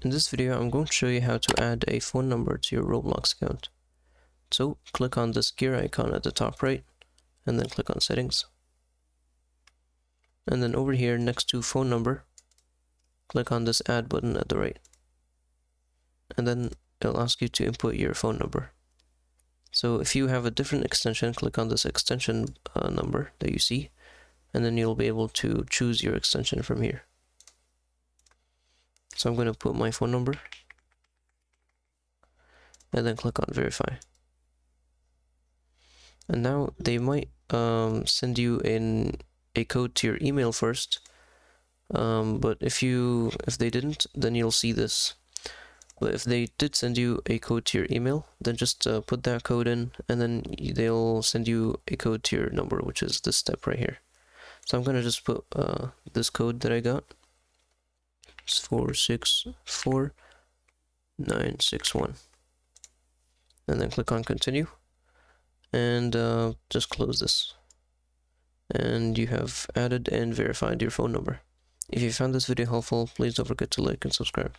In this video, I'm going to show you how to add a phone number to your Roblox account. So click on this gear icon at the top right, and then click on settings. And then over here next to phone number, click on this add button at the right. And then it'll ask you to input your phone number. So if you have a different extension, click on this extension number that you see, and then you'll be able to choose your extension from here. So I'm going to put my phone number and then click on verify. And now they might send you a code to your email first, but if they didn't, then you'll see this. But if they did send you a code to your email, then just put that code in, and then they'll send you a code to your number, which is this step right here. So I'm gonna just put this code that I got. It's 464961, and then click on continue, and just close this. And you have added and verified your phone number. If you found this video helpful, please don't forget to like and subscribe.